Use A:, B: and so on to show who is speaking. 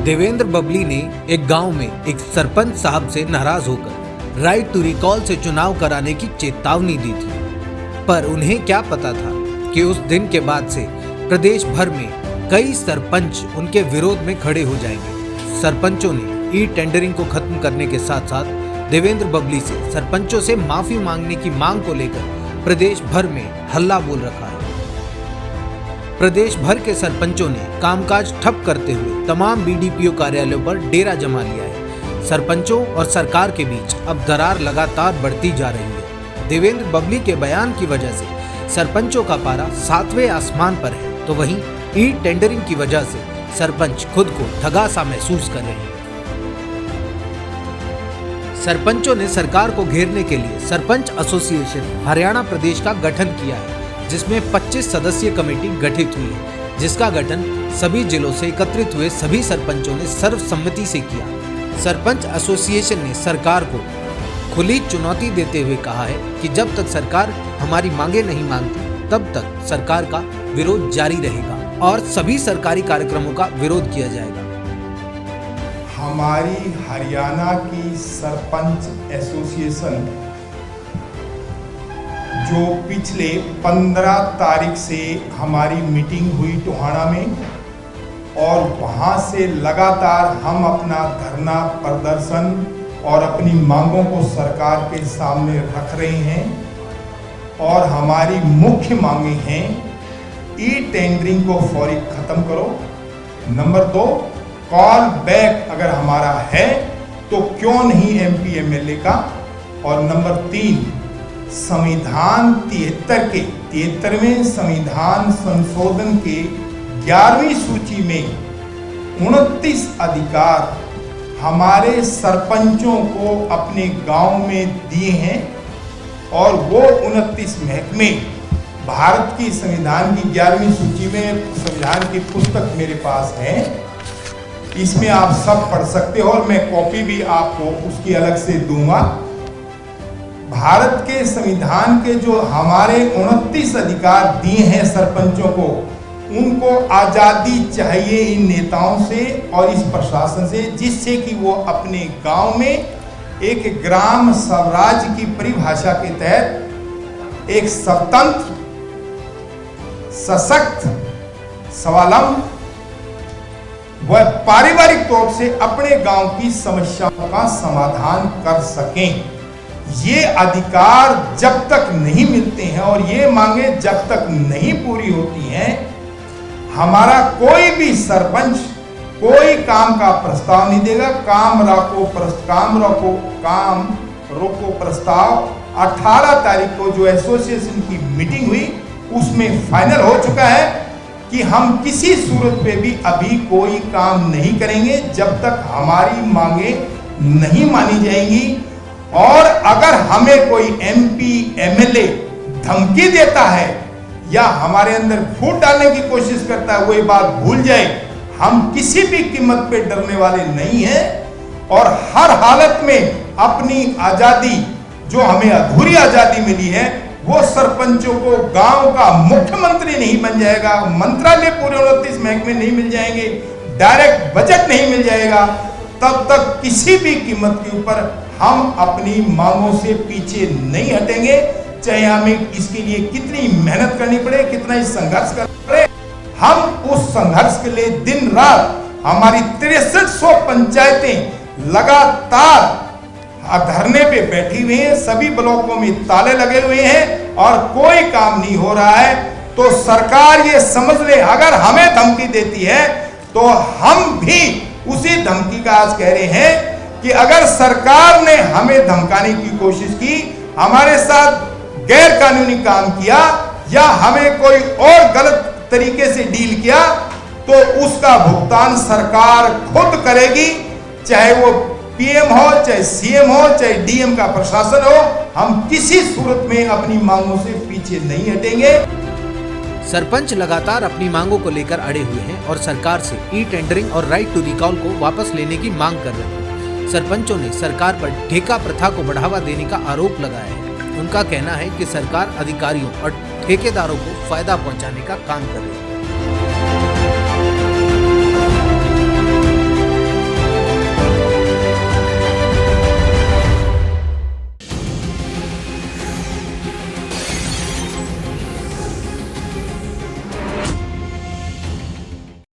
A: देवेंद्र बबली ने एक गांव में एक सरपंच साहब से नाराज होकर राइट टू रिकॉल से चुनाव कराने की चेतावनी दी थी। पर उन्हें क्या पता था कि उस दिन के बाद से प्रदेश भर में कई सरपंच उनके विरोध में खड़े हो जाएंगे। सरपंचों ने ई टेंडरिंग को खत्म करने के साथ साथ देवेंद्र बबली से सरपंचों से माफी मांगने की मांग को लेकर प्रदेश भर में हल्ला बोल रखा है। प्रदेश भर के सरपंचों ने कामकाज ठप करते हुए तमाम बीडीपीओ कार्यालयों पर डेरा जमा लिया है। सरपंचों और सरकार के बीच अब दरार लगातार बढ़ती जा रही है। देवेंद्र बबली के बयान की वजह से सरपंचों का पारा 7वें आसमान पर है, तो वहीं ई टेंडरिंग की वजह से सरपंच खुद को ठगा सा महसूस कर रहे हैं। सरपंचों ने सरकार को घेरने के लिए सरपंच एसोसिएशन हरियाणा प्रदेश का गठन किया है, जिसमें 25 सदस्यीय कमेटी गठित हुई है, जिसका गठन सभी जिलों से एकत्रित हुए सभी सरपंचों ने सर्वसम्मति से किया। सरपंच एसोसिएशन ने सरकार को खुली चुनौती देते हुए कहा है कि जब तक सरकार हमारी मांगे नहीं मानती तब तक सरकार का विरोध जारी रहेगा और सभी सरकारी कार्यक्रमों का विरोध किया जाएगा।
B: हमारी हरियाणा की सरपंच एसोसिएशन जो पिछले 15 तारीख से हमारी मीटिंग हुई टोहाना में, और वहाँ से लगातार हम अपना धरना प्रदर्शन और अपनी मांगों को सरकार के सामने रख रहे हैं। और हमारी मुख्य मांगे हैं, ई टेंडरिंग को फौरी खत्म करो। नंबर 2, कॉल बैक अगर हमारा है तो क्यों नहीं एमपी एमएलए का। और नंबर 3, संविधान 73वें संविधान संशोधन के 11वीं सूची में 29 अधिकार हमारे सरपंचों को अपने गांव में दिए हैं, और वो 29 महकमे भारत की संविधान की 11वीं सूची में, संविधान की पुस्तक मेरे पास है, इसमें आप सब पढ़ सकते हो, और मैं कॉपी भी आपको उसकी अलग से दूंगा। भारत के संविधान के जो हमारे 29 अधिकार दिए हैं सरपंचों को, उनको आज़ादी चाहिए इन नेताओं से और इस प्रशासन से, जिससे कि वो अपने गांव में एक ग्राम स्वराज की परिभाषा के तहत एक स्वतंत्र, सशक्त, स्वावलंबी व पारिवारिक तौर से अपने गांव की समस्याओं का समाधान कर सकें। ये अधिकार जब तक नहीं मिलते हैं और ये मांगे जब तक नहीं पूरी होती हैं, हमारा कोई भी सरपंच कोई काम का प्रस्ताव नहीं देगा। काम रोको प्रस्ताव 18 तारीख को जो एसोसिएशन की मीटिंग हुई उसमें फाइनल हो चुका है कि हम किसी सूरत पे भी अभी कोई काम नहीं करेंगे जब तक हमारी मांगे नहीं मानी जाएंगी। और अगर हमें कोई एमपी एमएलए धमकी देता है या हमारे अंदर फूट डालने की कोशिश करता है, वो ये बात भूल जाए, हम किसी भी कीमत पे डरने वाले नहीं हैं, और हर हालत में अपनी आजादी, जो हमें अधूरी आजादी मिली है, वो सरपंचों को गांव का मुख्यमंत्री नहीं बन जाएगा, मंत्रालय पूरे 29 महकमे नहीं मिल जाएंगे, डायरेक्ट बजट नहीं मिल जाएगा, तब तक किसी भी कीमत के ऊपर हम अपनी मांगों से पीछे नहीं हटेंगे, चाहे हमें इसके लिए कितनी मेहनत करनी पड़े, कितना ही संघर्ष करना पड़े। हम उस संघर्ष के लिए दिन रात, हमारी 6300 पंचायतें लगातार धरने पे बैठी हुई हैं, सभी ब्लॉकों में ताले लगे हुए हैं और कोई काम नहीं हो रहा है। तो सरकार ये समझ ले, अगर हमें धमकी देती है तो हम भी उसी धमकी का आज कह रहे हैं कि अगर सरकार ने हमें धमकाने की कोशिश की, हमारे साथ गैर कानूनी काम किया या हमें कोई और गलत तरीके से डील किया, तो उसका भुगतान सरकार खुद करेगी, चाहे वो पीएम हो, चाहे सीएम हो, चाहे डीएम का प्रशासन हो। हम किसी सूरत में अपनी मांगों से पीछे नहीं हटेंगे।
A: सरपंच लगातार अपनी मांगों को लेकर अड़े हुए हैं और सरकार से ई टेंडरिंग और राइट टू रिकॉल को वापस लेने की मांग कर रहे हैं। सरपंचों ने सरकार पर ठेका प्रथा को बढ़ावा देने का आरोप लगाया है। उनका कहना है कि सरकार अधिकारियों और ठेकेदारों को फायदा पहुंचाने का काम कर रही है।